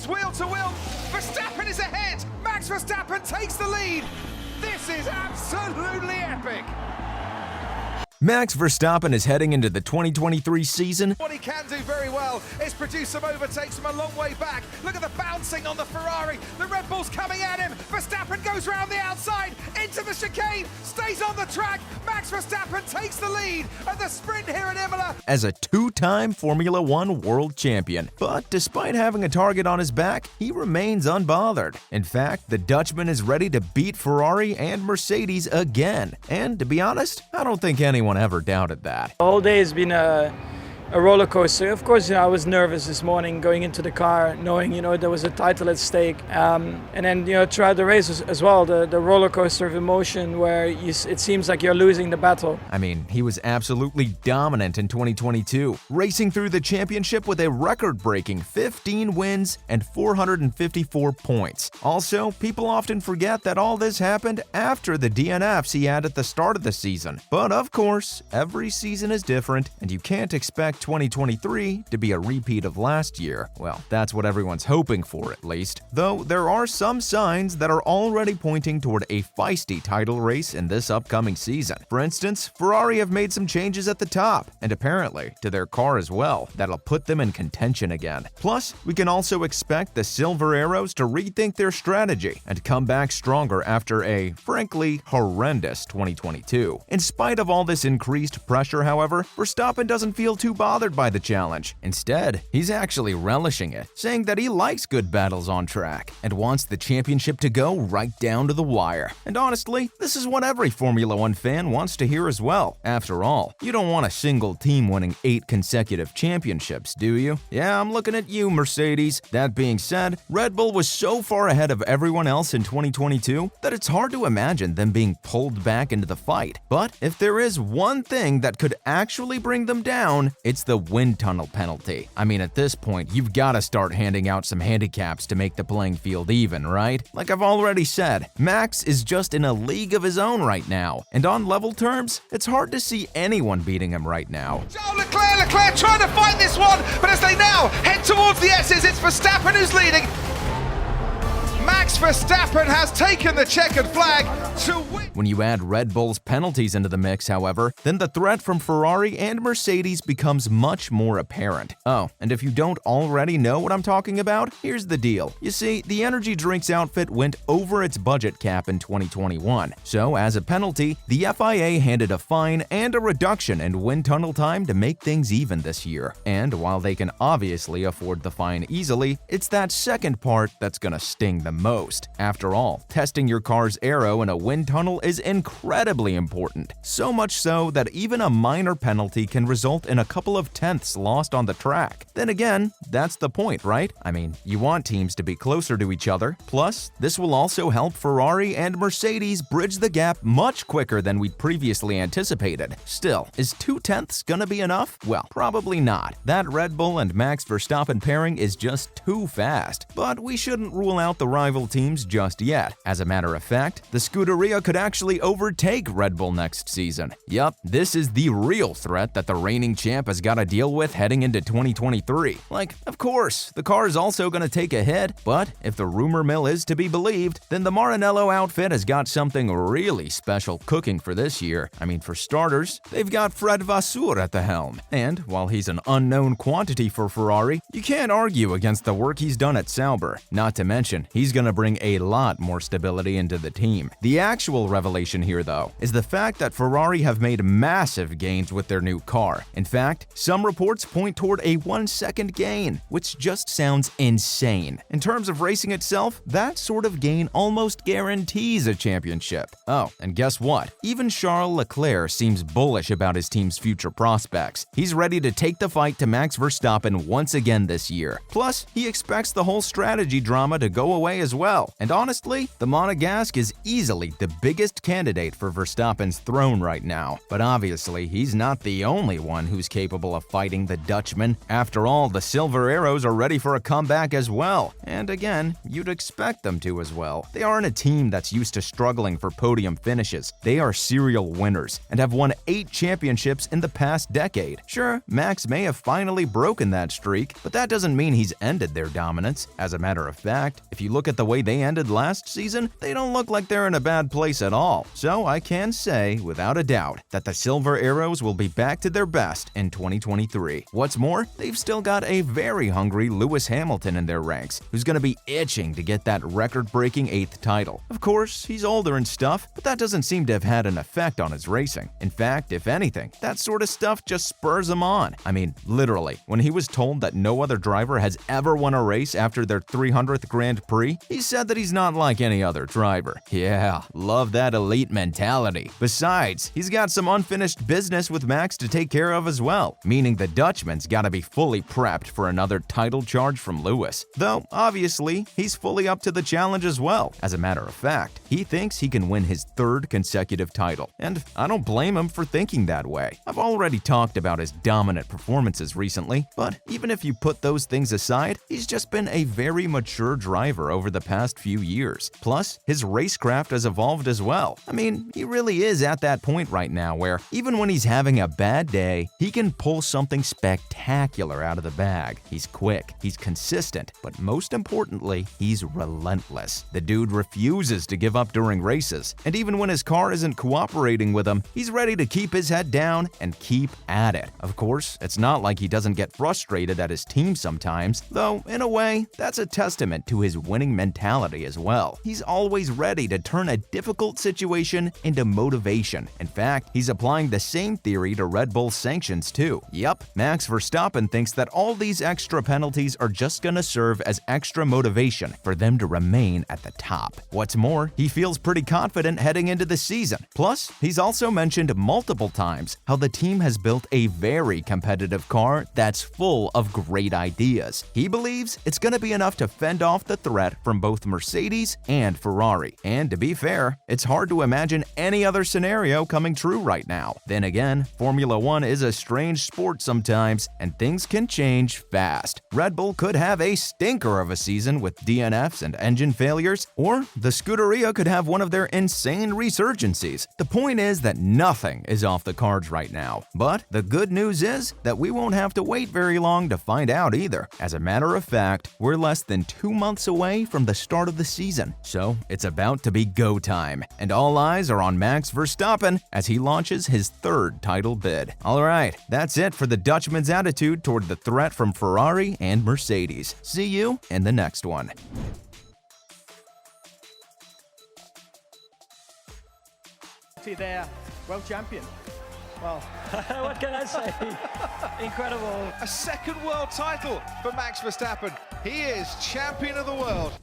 It's wheel to wheel. Verstappen is ahead. Max Verstappen takes the lead. This is absolutely epic. Max Verstappen is heading into the 2023 season. What he can do very well is produce some overtakes from a long way back. Look at the bouncing on the Ferrari. The Red Bull's coming at him. Verstappen goes round the outside into the chicane, stays on the track. Max Verstappen takes the lead at the sprint here at Imola. As a two-time Formula One world champion. But despite having a target on his back, he remains unbothered. In fact, the Dutchman is ready to beat Ferrari and Mercedes again. And to be honest, I don't think anyone ever doubted that. The whole day has been a roller coaster. Of course, I was nervous this morning going into the car, knowing there was a title at stake, and then throughout the race as well, the roller coaster of emotion where it seems like you're losing the battle. I mean, he was absolutely dominant in 2022, racing through the championship with a record-breaking 15 wins and 454 points. Also, people often forget that all this happened after the DNFs he had at the start of the season. But of course, every season is different, and you can't expect 2023 to be a repeat of last year. Well, that's what everyone's hoping for, at least. Though there are some signs that are already pointing toward a feisty title race in this upcoming season. For instance, Ferrari have made some changes at the top, and apparently to their car as well, that'll put them in contention again. Plus, we can also expect the Silver Arrows to rethink their strategy and come back stronger after a, frankly, horrendous 2022. In spite of all this increased pressure, however, Verstappen doesn't feel too bothered by the challenge. Instead, he's actually relishing it, saying that he likes good battles on track and wants the championship to go right down to the wire. And honestly, this is what every Formula One fan wants to hear as well. After all, you don't want a single team winning 8 consecutive championships, do you? Yeah, I'm looking at you, Mercedes. That being said, Red Bull was so far ahead of everyone else in 2022 that it's hard to imagine them being pulled back into the fight. But if there is one thing that could actually bring them down, it's the wind tunnel penalty. I mean, at this point, you've got to start handing out some handicaps to make the playing field even, right? Like I've already said, Max is just in a league of his own right now. And on level terms, it's hard to see anyone beating him right now. Leclerc trying to fight this one, but as they now head towards the S's, it's Verstappen who's leading. Max Verstappen has taken the checkered flag to win. When you add Red Bull's penalties into the mix, however, then the threat from Ferrari and Mercedes becomes much more apparent. Oh, and if you don't already know what I'm talking about, here's the deal. You see, the energy drinks outfit went over its budget cap in 2021. So, as a penalty, the FIA handed a fine and a reduction in wind tunnel time to make things even this year. And while they can obviously afford the fine easily, it's that second part that's gonna sting the most. After all, testing your car's aero in a wind tunnel is incredibly important. So much so that even a minor penalty can result in a couple of tenths lost on the track. Then again, that's the point, right? I mean, you want teams to be closer to each other. Plus, this will also help Ferrari and Mercedes bridge the gap much quicker than we'd previously anticipated. Still, is 2 tenths gonna be enough? Well, probably not. That Red Bull and Max Verstappen pairing is just too fast. But we shouldn't rule out the rival teams just yet. As a matter of fact, the Scuderia could actually overtake Red Bull next season. Yup, this is the real threat that the reigning champ has got to deal with heading into 2023. Like, of course, the car is also going to take a hit, but if the rumor mill is to be believed, then the Maranello outfit has got something really special cooking for this year. I mean, for starters, they've got Fred Vasseur at the helm. And while he's an unknown quantity for Ferrari, you can't argue against the work he's done at Sauber. Not to mention, he's going to bring a lot more stability into the team. The actual revelation here, though, is the fact that Ferrari have made massive gains with their new car. In fact, some reports point toward a 1-second gain, which just sounds insane. In terms of racing itself, that sort of gain almost guarantees a championship. Oh, and guess what? Even Charles Leclerc seems bullish about his team's future prospects. He's ready to take the fight to Max Verstappen once again this year. Plus, he expects the whole strategy drama to go away as well. well. And honestly, the Monegasque is easily the biggest candidate for Verstappen's throne right now. But obviously, he's not the only one who's capable of fighting the Dutchman. After all, the Silver Arrows are ready for a comeback as well. And again, you'd expect them to as well. They aren't a team that's used to struggling for podium finishes. They are serial winners and have won 8 championships in the past decade. Sure, Max may have finally broken that streak, but that doesn't mean he's ended their dominance. As a matter of fact, if you look at the way they ended last season, they don't look like they're in a bad place at all. So I can say, without a doubt, that the Silver Arrows will be back to their best in 2023. What's more, they've still got a very hungry Lewis Hamilton in their ranks, who's going to be itching to get that record-breaking 8th title. Of course, he's older and stuff, but that doesn't seem to have had an effect on his racing. In fact, if anything, that sort of stuff just spurs him on. I mean, literally, when he was told that no other driver has ever won a race after their 300th Grand Prix, he said that he's not like any other driver. Yeah, love that elite mentality. Besides, he's got some unfinished business with Max to take care of as well, meaning the Dutchman's gotta be fully prepped for another title charge from Lewis. Though, obviously, he's fully up to the challenge as well. As a matter of fact, he thinks he can win his 3rd consecutive title, and I don't blame him for thinking that way. I've already talked about his dominant performances recently, but even if you put those things aside, he's just been a very mature driver over the past few years. Plus, his racecraft has evolved as well. I mean, he really is at that point right now where even when he's having a bad day, he can pull something spectacular out of the bag. He's quick, he's consistent, but most importantly, he's relentless. The dude refuses to give up during races, and even when his car isn't cooperating with him, he's ready to keep his head down and keep at it. Of course, it's not like he doesn't get frustrated at his team sometimes, though in a way, that's a testament to his winning mentality as well. He's always ready to turn a difficult situation into motivation. In fact, he's applying the same theory to Red Bull sanctions too. Yup, Max Verstappen thinks that all these extra penalties are just gonna serve as extra motivation for them to remain at the top. What's more, he feels pretty confident heading into the season. Plus, he's also mentioned multiple times how the team has built a very competitive car that's full of great ideas. He believes it's gonna be enough to fend off the threat from both Mercedes and Ferrari. And to be fair, it's hard to imagine any other scenario coming true right now. Then again, Formula One is a strange sport sometimes, and things can change fast. Red Bull could have a stinker of a season with DNFs and engine failures, or the Scuderia could have one of their insane resurgencies. The point is that nothing is off the cards right now. But the good news is that we won't have to wait very long to find out either. As a matter of fact, we're less than 2 months away from the start of the season, so it's about to be go time. And all eyes are on Max Verstappen as he launches his 3rd title bid. Alright, that's it for the Dutchman's attitude toward the threat from Ferrari and Mercedes. See you in the next one. There, world champion. Well, what can I say? Incredible. A 2nd world title for Max Verstappen. He is champion of the world.